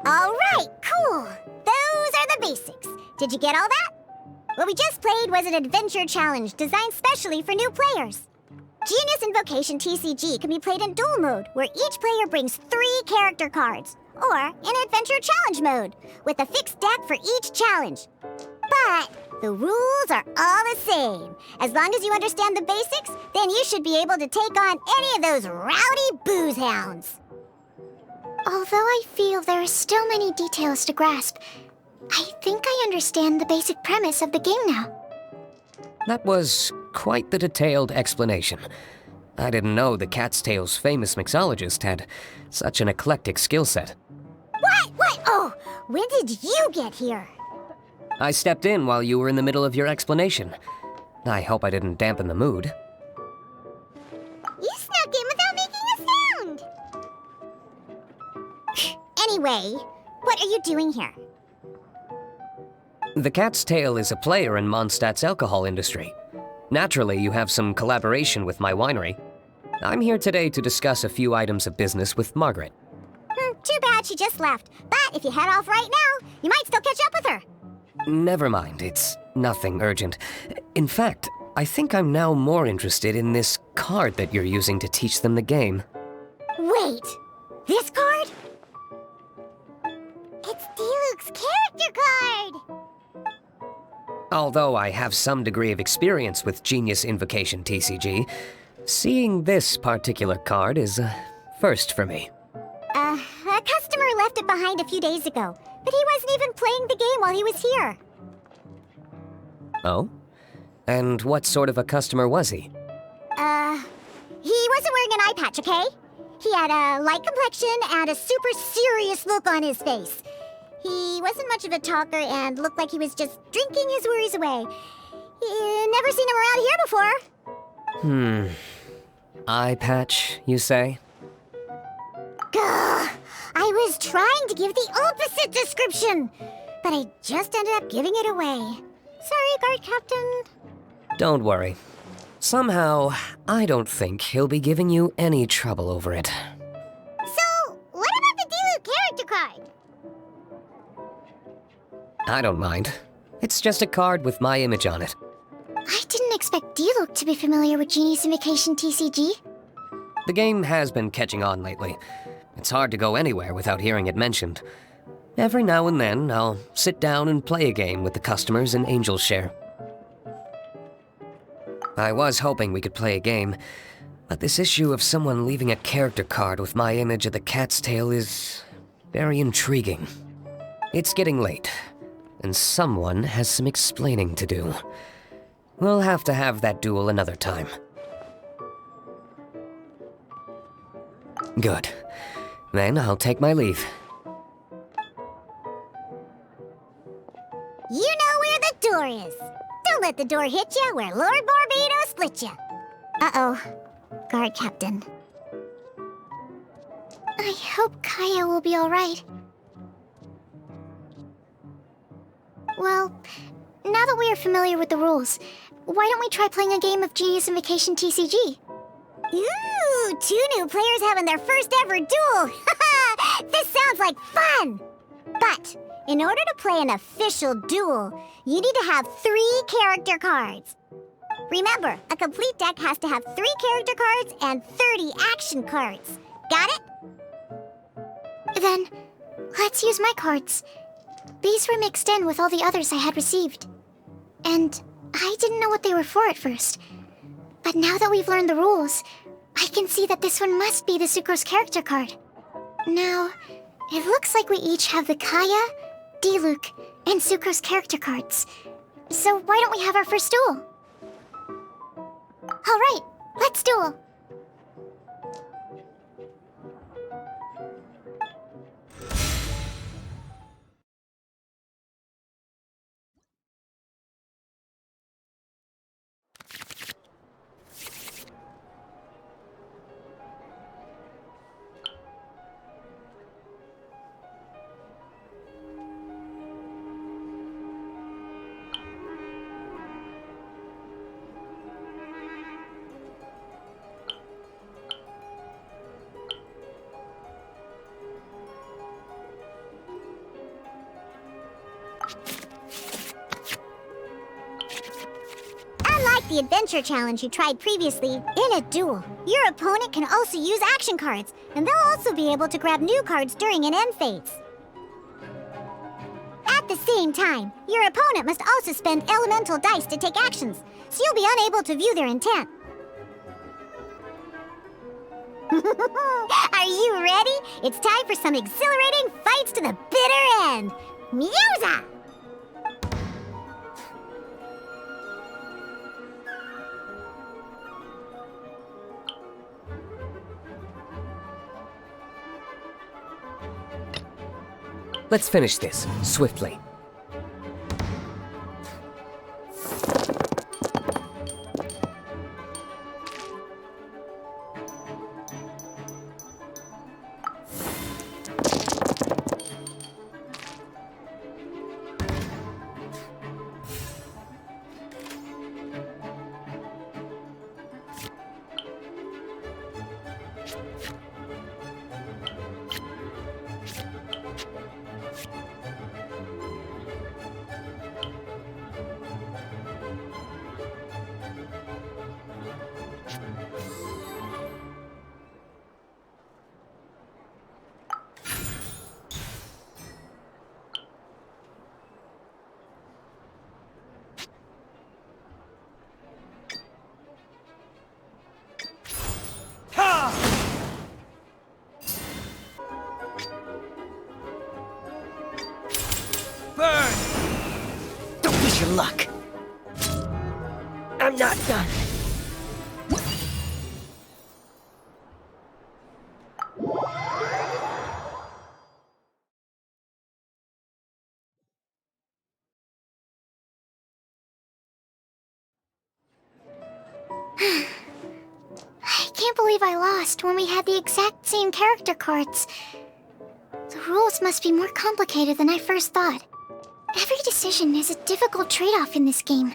Alright, cool. Those are the basics. Did you get all that? What we just played was an adventure challenge designed specially for new players. Genius Invocation TCG can be played in duel mode, where each player brings 3 character cards, or in adventure challenge mode, with a fixed deck for each challenge. But the rules are all the same. As long as you understand the basics, then you should be able to take on any of those rowdy booze hounds. Although I feel there are still many details to grasp, I think I understand the basic premise of the game now. That was quite the detailed explanation. I didn't know the Cat's Tail's famous mixologist had such an eclectic skill set. What? Oh, when did you get here? I stepped in while you were in the middle of your explanation. I hope I didn't dampen the mood. You snuck in without making a sound. Anyway, what are you doing here? The Cat's Tail is a player in Mondstadt's alcohol industry. Naturally, you have some collaboration with my winery. I'm here today to discuss a few items of business with Margaret. Too bad she just left. But if you head off right now, you might still catch up with her. Never mind, it's nothing urgent. In fact, I think I'm now more interested in this card that you're using to teach them the game. Wait, this card? It's Diluc's character card! Although I have some degree of experience with Genius Invocation TCG, seeing this particular card is a first for me. A customer left it behind a few days ago, but he wasn't even playing the game while he was here. Oh? And what sort of a customer was he? He wasn't wearing an eye patch, okay? He had a light complexion and a super serious look on his face. He wasn't much of a talker and looked like he was just drinking his worries away. Never seen him around here before. Eye patch, you say? Gah! I was trying to give the opposite description, but I just ended up giving it away. Sorry, guard captain. Don't worry. Somehow, I don't think he'll be giving you any trouble over it. So, what about the Diluc character card? I don't mind. It's just a card with my image on it. I didn't expect Diluc to be familiar with Genius Invocation TCG. The game has been catching on lately. It's hard to go anywhere without hearing it mentioned. Every now and then, I'll sit down and play a game with the customers in Angel's Share. I was hoping we could play a game, but this issue of someone leaving a character card with my image of the Cat's Tail is very intriguing. It's getting late, and someone has some explaining to do. We'll have to have that duel another time. Good. Then I'll take my leave. You know where the door is. Don't let the door hit you where Lord Barbados split you. Uh-oh. Guard captain. I hope Cryo will be alright. Well, now that we are familiar with the rules, why don't we try playing a game of Genius Invocation TCG? Ooh, 2 new players having their first ever duel. This sounds like fun! But in order to play an official duel, you need to have 3 character cards. Remember, a complete deck has to have 3 character cards and 30 action cards. Got it? Then, let's use my cards. These were mixed in with all the others I had received. And I didn't know what they were for at first. But now that we've learned the rules, I can see that this one must be the Sucrose character card. Now, it looks like we each have the Kaya, Diluc, and Sucrose character cards. So why don't we have our first duel? Alright, let's duel. like the adventure challenge you tried previously, in a duel, your opponent can also use action cards, and they'll also be able to grab new cards during an end phase. At the same time, your opponent must also spend elemental dice to take actions, so you'll be unable to view their intent. Are you ready? It's time for some exhilarating fights to the bitter end. Musa! Let's finish this, swiftly. Your luck. I'm not done. I can't believe I lost when we had the exact same character cards. The rules must be more complicated than I first thought. Every decision is a difficult trade-off in this game.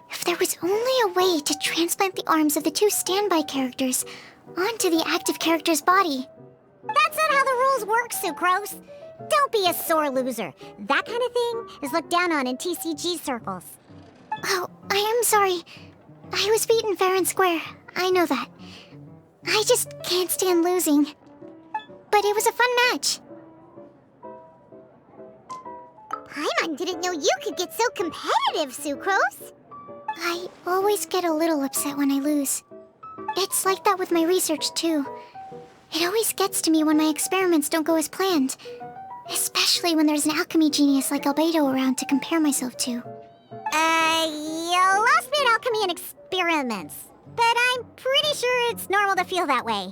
If there was only a way to transplant the arms of the two standby characters onto the active character's body. That's not how the rules work, Sucrose. Don't be a sore loser. That kind of thing is looked down on in TCG circles. Oh, I am sorry. I was beaten fair and square. I know that. I just can't stand losing. But it was a fun match. Paimon didn't know you could get so competitive, Sucrose. I always get a little upset when I lose. It's like that with my research, too. It always gets to me when my experiments don't go as planned. Especially when there's an alchemy genius like Albedo around to compare myself to. You lost me at alchemy and experiments. But I'm pretty sure it's normal to feel that way.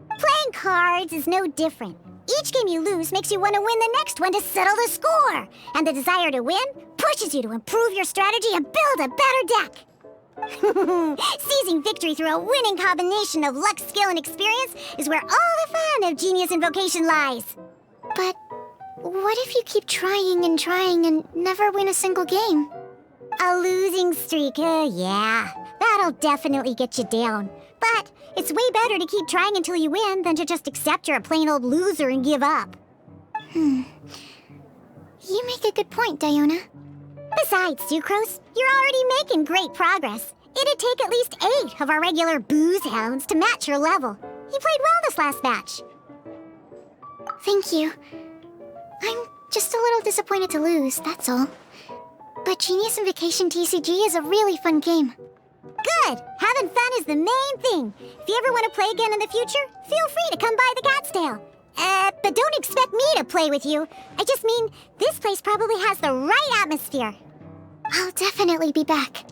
Playing cards is no different. Each game you lose makes you want to win the next one to settle the score. And the desire to win pushes you to improve your strategy and build a better deck. Seizing victory through a winning combination of luck, skill, and experience is where all the fun of Genius Invocation lies. But what if you keep trying and never win a single game? A losing streak, yeah. That'll definitely get you down. But it's way better to keep trying until you win than to just accept you're a plain old loser and give up. You make a good point, Diona. Besides, Sucrose, you're already making great progress. It'd take at least 8 of our regular booze hounds to match your level. You played well this last match. Thank you. I'm just a little disappointed to lose, that's all. But Genius Invocation TCG is a really fun game. Good! Having fun is the main thing. If you ever want to play again in the future, feel free to come by the Cat's Tail. But don't expect me to play with you. I just mean, this place probably has the right atmosphere. I'll definitely be back.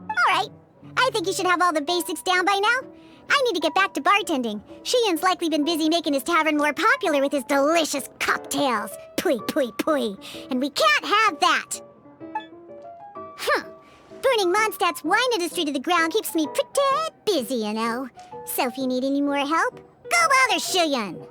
Alright. I think you should have all the basics down by now. I need to get back to bartending. Shiyun's likely been busy making his tavern more popular with his delicious cocktails. Pui, pui, pui. And we can't have that. Burning Mondstadt's wine industry to the ground keeps me pretty busy, you know. So if you need any more help, go bother Shiyun.